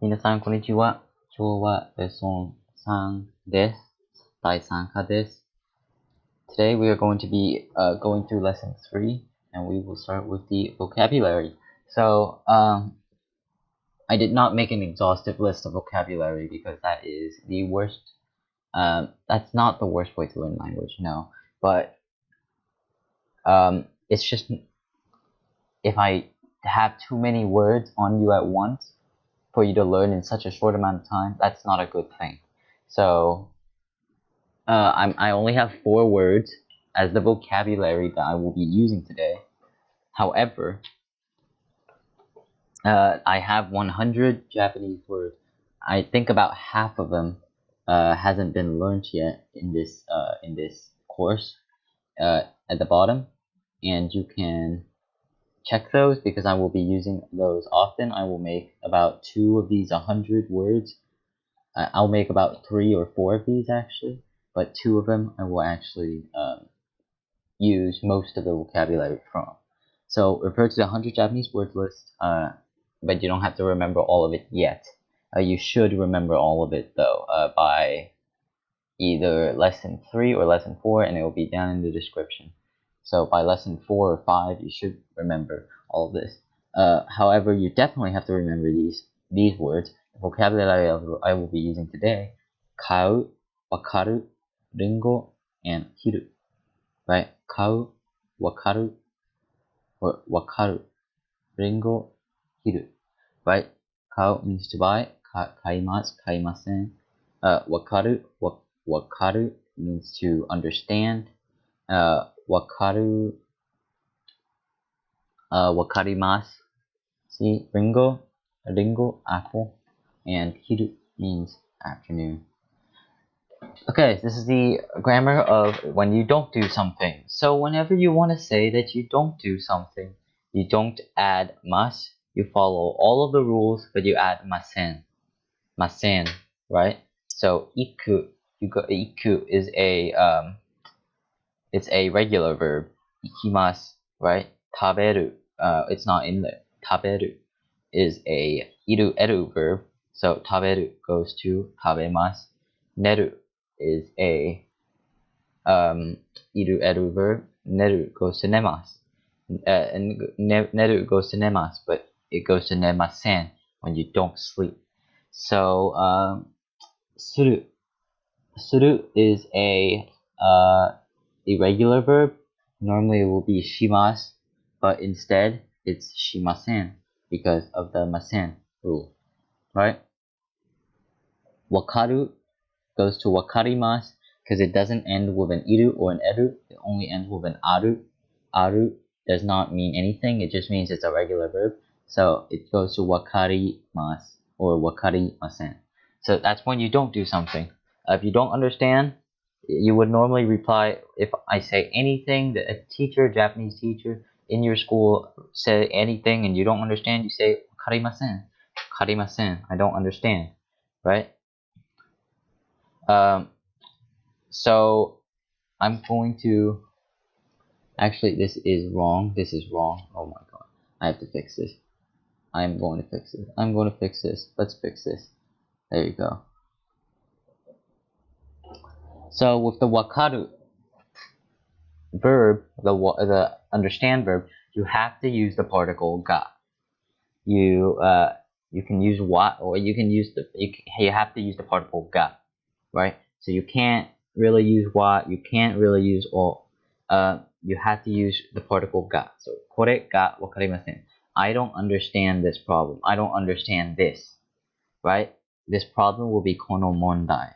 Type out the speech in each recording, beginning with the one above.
皆さん、こんにちは。今日はレッスン3です。第3課です。Today we are going to be going through lesson 3 and we will start with the vocabulary. So, I did not make an exhaustive list of vocabulary because that is the worst. That's not the worst way to learn language, no. But it's just if I have too many words on you at once for you to learn in such a short amount of time, that's not a good thing. So I only have 4 words as the vocabulary that I will be using today. However, I have 100 Japanese words. I think about half of them hasn't been learned yet in this course at the bottom, and you can check those because I will be using those often. I will make about 2 of these 100 words. I'll make about 3 or 4 of these actually, but 2 of them I will actually use most of the vocabulary from. So refer to the 100 Japanese word list, but you don't have to remember all of it yet. You should remember all of it though by either lesson 3 or lesson 4, and it will be down in the description. So by lesson 4 or 5, you should remember all of this. However, you definitely have to remember these words. The vocabulary I will be using today: kau, wakaru, ringo, and hiru. Right? Kau, wakaru, or wakaru, ringo, hiru. Right? Kau means to buy. Kaimasu, kaimasen. Wakaru means to understand. Wakarimasu. See, ringo, apple, and hiru means afternoon. Okay, this is the grammar of when you don't do something. So whenever you want to say that you don't do something, you don't add mas. You follow all of the rules, but you add masen. Masen, right? So iku, iku is it's a regular verb. Ikimasu, right? Taberu, it's not in there. Taberu is a eru verb. So taberu goes to tabemasu. Neru is a eru verb. Neru goes to nemasu. And neru goes to nemasu, but it goes to nemasen when you don't sleep. So suru. Suru is a irregular verb. Normally it will be shimasu, but instead it's shimasen because of the masen rule, right? Wakaru goes to wakarimasu because it doesn't end with an iru or an eru. It only ends with an aru. Aru does not mean anything. It just means it's a regular verb. So it goes to wakarimasu or wakarimasen. So that's when you don't do something. If you don't understand, you would normally reply, if I say anything that a teacher, Japanese teacher in your school say anything and you don't understand, you say wakarimasen. Wakarimasen. I don't understand, right? So I'm going to actually this is wrong. Oh my god, I have to fix this. I'm going to fix this. Let's fix this. There you go. So with the wakaru verb, the understand verb, you have to use the particle ga. You can use wa, or you can use you have to use the particle ga, right? So you can't really use wa, you can't really use o. You have to use the particle ga. So kore ga wakarimasen. I don't understand this problem. I don't understand this, right? This problem will be kono mondai,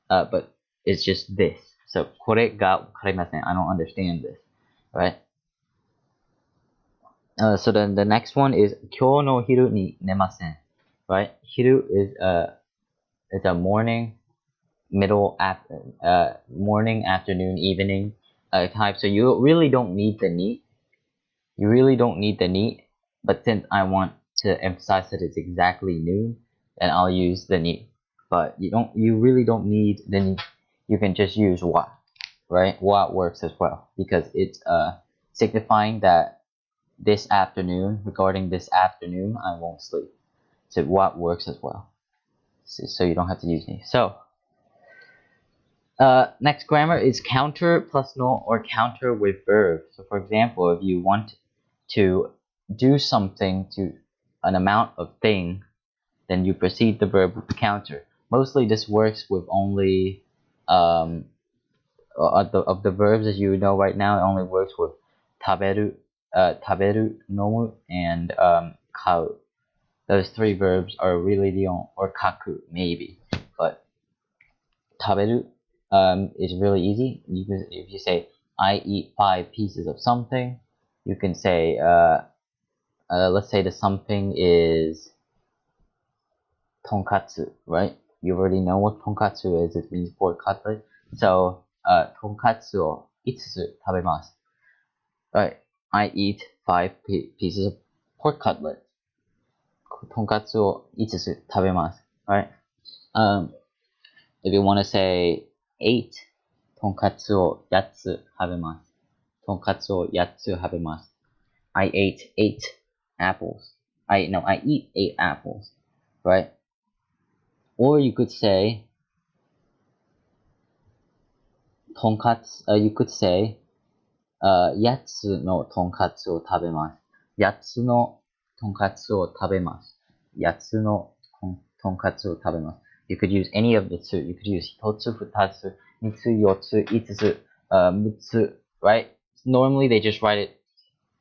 but it's just this. So kore ga wakarimasen. I don't understand this, right? So then the next one is kyou no hiru ni nemasen, right? Hiru is a morning, morning, afternoon, evening type. So you really don't need the ni. You really don't need the ni, but since I want to emphasize that it's exactly noon, then I'll use the ni. But you really don't need the ni. You can just use wa, right? Wa works as well because it's signifying that this afternoon, regarding this afternoon, I won't sleep. So what works as well. So you don't have to use any. So next grammar is counter plus no or counter with verb. So for example, if you want to do something to an amount of thing, then you precede the verb with the counter. Mostly this works with only of the verbs as you know right now, it only works with taberu, nomu, and kau. Those three verbs are really the only, or kaku maybe, but taberu is really easy. You can, if you say I eat 5 pieces of something, you can say let's say the something is tonkatsu, right? You already know what tonkatsu is. It means pork cutlet. So tonkatsu o itsusu tabemasu. Right. I eat 5 pieces of pork cutlet. Tonkatsu o itsusu tabemasu. Right. If you want to say 8, tonkatsu o yatsu habemasu. Tonkatsu o yatsu habemasu. I ate 8 apples. I eat 8 apples. Right. Or you could say tonkatsu. You could say 8つのとんかつを食べます。8つのとんかつを食べます。8つのとんかつを食べます。You could use any of the two. You could use 1つ、2つ、3つ、4つ、5つ、6つ, right? Normally they just write it.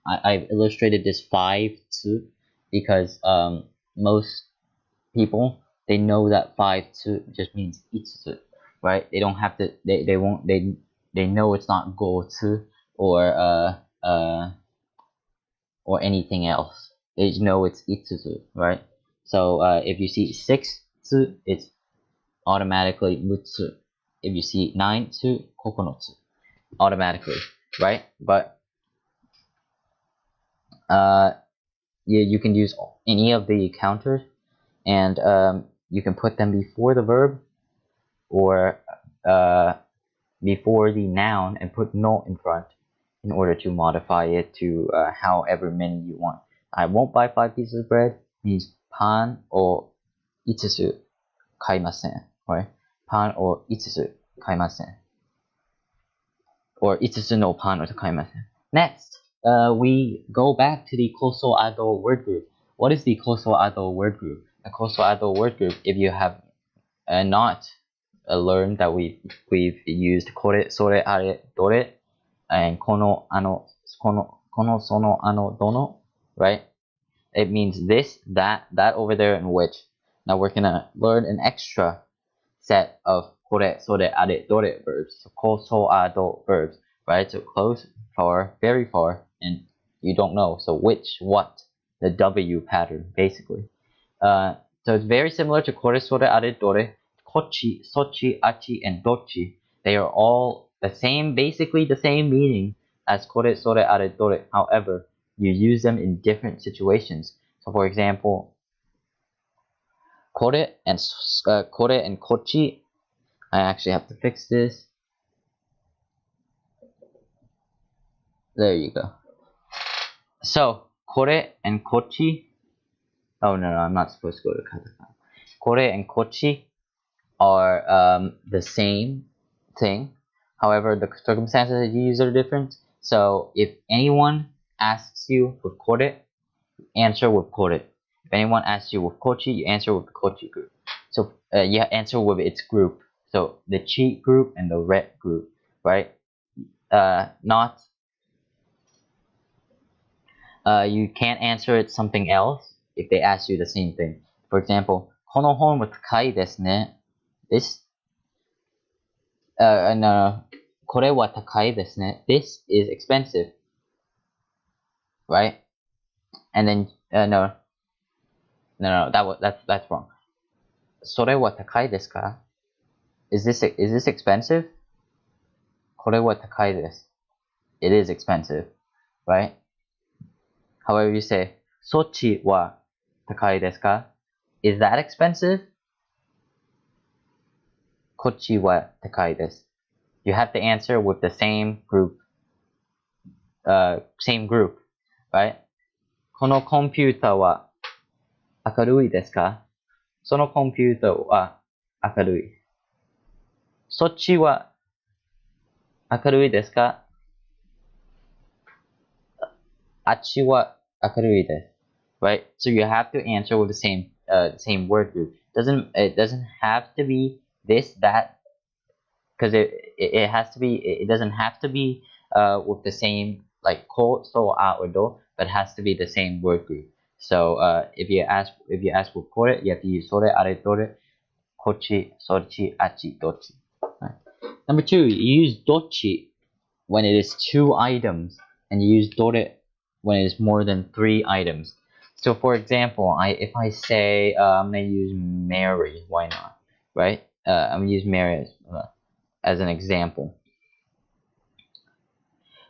I've illustrated this 5 つ because most people, they know that 5 つ just means 5つ, right? They don't have to, they know it's not 5つ or anything else. They know it's 5つ, right? So if you see 6 つ, it's automatically 6つ. If you see 9 つ, 9つ, automatically, right? But you can use any of the counters, and you can put them before the verb or before the noun and put no in front in order to modify it to however many you want. I won't buy 5 pieces of bread means pan o itsusu kaimasen, right? Pan o itsusu kaimasen. Or itsusu no pan o kaimasen. Next, we go back to the koso ado word group. What is the koso ado word group? The koso ado word group, if you have not learned that we've used kore, sore, are, dore, and kono, ano, kono, sono, ano, dono, right? It means this, that over there, and which. Now we're gonna learn an extra set of kore, sore, are, dore verbs. So koso ado verbs, right? So close, far, very far, and you don't know. So which, what, the W pattern, basically. So it's very similar to kore, sore, are, dore. Kochi, sochi, achi, and dochi. They are all the same, basically the same meaning as kore, sore, are, dore. However, you use them in different situations. So for example, kore and kochi. I actually have to fix this. There you go. So kore and kochi. Oh no, I'm not supposed to go to katakana. Kore and kochi are the same thing. However, the circumstances that you use are different. So if anyone asks you with kore, answer with kore. If anyone asks you with kochi, you answer with the kochi group. So you answer with its group. So the chi group and the re group, right? Not you can't answer it something else if they ask you the same thing. For example, この本は高いですね. This no, これは高いですね. This is expensive, right? And then no, that's wrong. それは高いですか? Is this expensive? これは高いです. It is expensive, right? However, you say そっちは高いですか? Is that expensive? こっちは高いです. You have to answer with the same group, right? このコンピューターは明るいですか？そのコンピューターは明るい。そっちは明るいですか？あっちは明るいです。Right? So you have to answer with the same word group. It doesn't have to be this, that, because it has to be, it doesn't have to be with the same like ko, so, a, or do, but it has to be the same word group. So if you ask for kore, you have to use sore, are, dore, kochi, sorchi, achi, dochi. Right. Number two, you use dochi when it is two items, and you use dore when it is more than three items. So for example, if I say I'm gonna use Mary, why not? Right? I'm gonna use Mary as an example.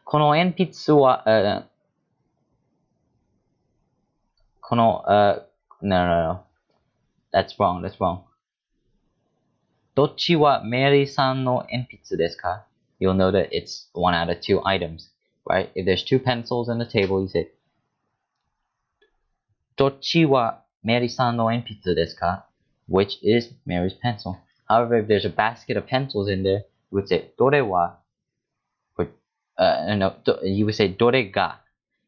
この鉛筆は、この、no, that's wrong, that's wrong. どっちはメリーさんの鉛筆ですか? You'll know that it's one out of two items, right? If there's two pencils on the table, you say, どっちはメリーさんの鉛筆ですか? Which is Mary's pencil. However, if there's a basket of pencils in there, you would say, どれは, no, you would say, どれが,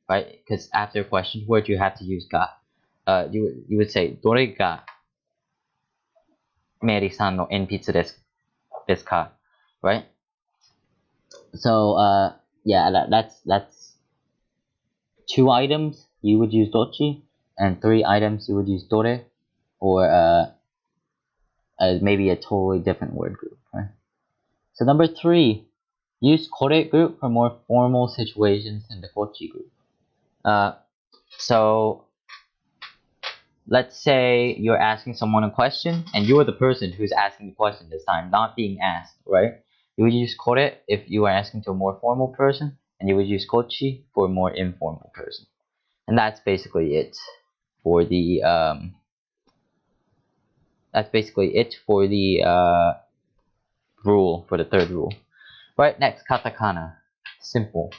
right? Because after a question word, you have to use ga. You would say, どれがメリーさんの鉛筆ですか? Right? So, yeah, that's two items, you would use dochi, and three items, you would use dore, or maybe a totally different word group, right? So number three, use kore group for more formal situations in the kochi group. So let's say you're asking someone a question, and you're the person who's asking the question this time, not being asked, right? You would use kore if you are asking to a more formal person, and you would use kochi for a more informal person. And that's basically it for the rule, for the third rule. Right, next, katakana. Simple.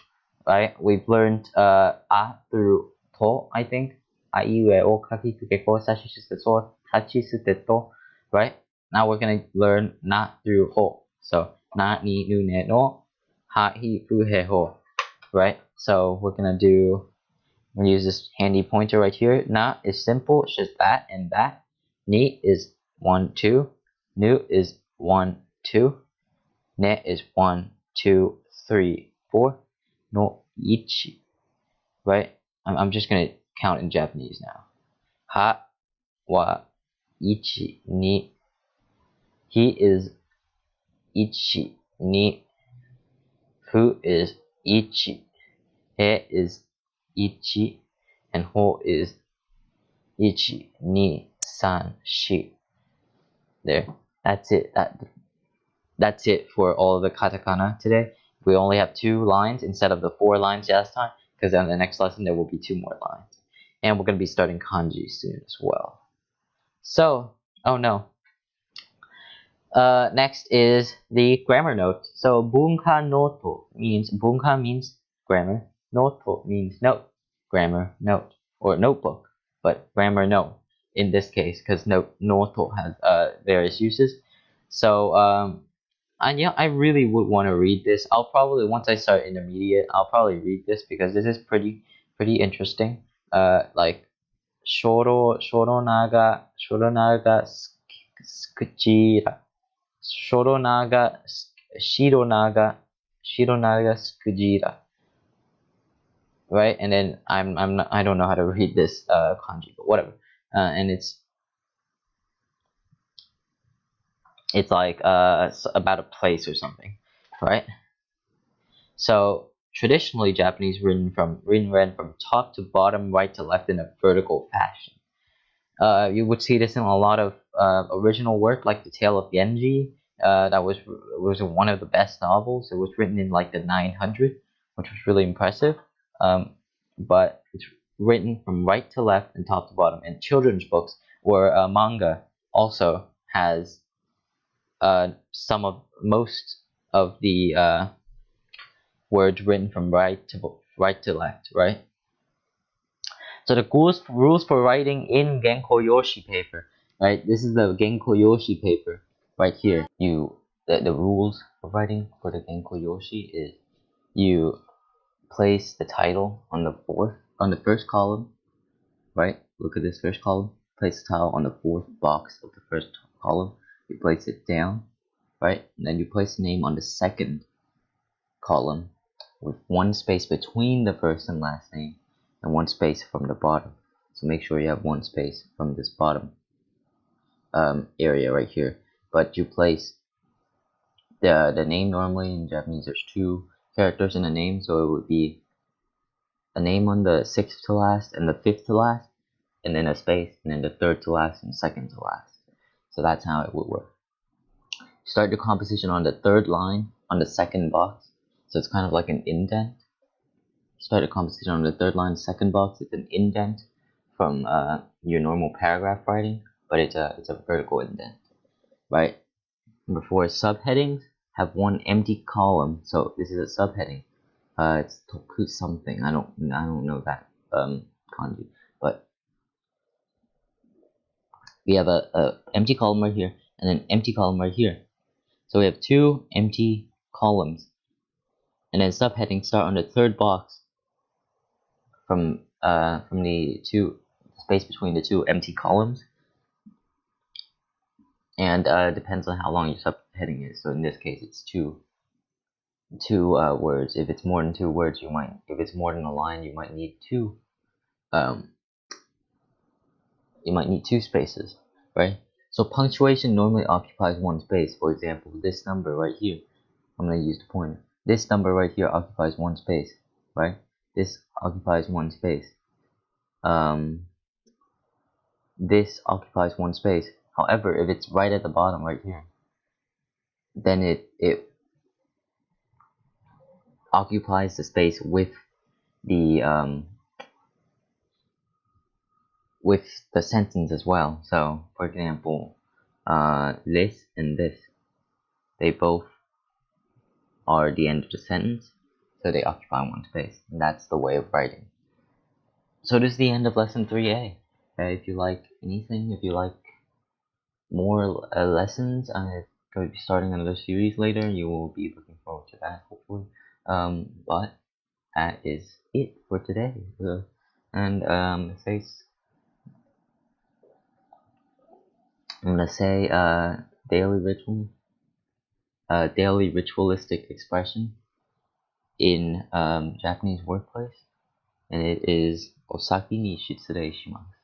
Right, we've learned a through to, I think. A, I, ue, o, kaki, kuke, ko, sashi, shite, so, tachi, sute, to. Right, now we're gonna learn na through ho. So, na, ni, nu, ne, no, ha, hi, fu, he, ho. Right, so we're gonna use this handy pointer right here. Na is simple, it's just that and that. Ni is 1, 2. Nu is 1, 2. Ne is 1, 2, 3, 4. No ichi. Right? I'm just gonna count in Japanese now. Ha wa ichi ni. He is ichi ni. Fu is ichi. He is ichi. And ho is ichi, ni, san, shi. There. That's it. That's it for all of the katakana today. We only have 2 lines instead of the 4 lines last time, because on the next lesson there will be 2 more lines. And we're going to be starting kanji soon as well. So, oh no. Next is the grammar note. So, bunka noto means, bunka means grammar, noto means note, grammar note, or notebook, but grammar note in this case, because noto has various uses. So, I really would want to read this. I'll probably, once I start intermediate, I'll probably read this because this is pretty interesting. Like shoronaga skujira, shoronaga shironaga skujira. Right, and then I don't know how to read this kanji, but whatever. And it's like about a place or something, right? So traditionally, Japanese read from top to bottom, right to left in a vertical fashion. You would see this in a lot of original work, like The Tale of Genji. That was one of the best novels. It was written in like the 900, which was really impressive. But it's written from right to left and top to bottom. And children's books or manga also has most of the words written from right to left, right? So So the rules for writing in Genko Yoshi paper, right? This is the Genko Yoshi paper right here. The rules for writing for the Genko Yoshi is you place the title on the first column, right? Look at this first column. Place the title on the fourth box of the first column. You place it down, right? And then you place the name on the second column with one space between the first and last name and one space from the bottom. So make sure you have one space from this bottom area right here. But you place the name. Normally in Japanese there's 2 characters in a name, so it would be a name on the 6th to last and the 5th to last, and then a space, and then the 3rd to last and 2nd to last. So that's how it would work. Start the composition on the 3rd line on the 2nd box, so it's kind of like an indent. Start the composition on the 3rd line, 2nd box. It's an indent from your normal paragraph writing, but it's a vertical indent, right? Number 4 is subheadings have one empty column. So this is a subheading. It's toku something. I don't know that kanji, but we have a empty column right here and an empty column right here. So we have 2 empty columns, and then subheadings start on the 3rd box from the 2 space between the 2 empty columns, and depends on how long your subheading is. So in this case, it's two words. If it's more than 2 words, if it's more than a line, you might need 2 spaces, right? So punctuation normally occupies 1 space. For example, this number right here, I'm going to use the pointer. This number right here occupies 1 space, right? This occupies 1 space. This occupies 1 space. However, if it's right at the bottom right here, then it occupies the space with the sentence as well. So, for example, this and this, they both are the end of the sentence, so they occupy 1 space. And that's the way of writing. So this is the end of lesson 3A. If you like anything, if you like more lessons, I'm going to be starting another series later. You will be looking forward to that, hopefully. But that is it for today. And I'm gonna say daily ritualistic expression in Japanese workplace, and it is osaki ni shitsurei shimasu.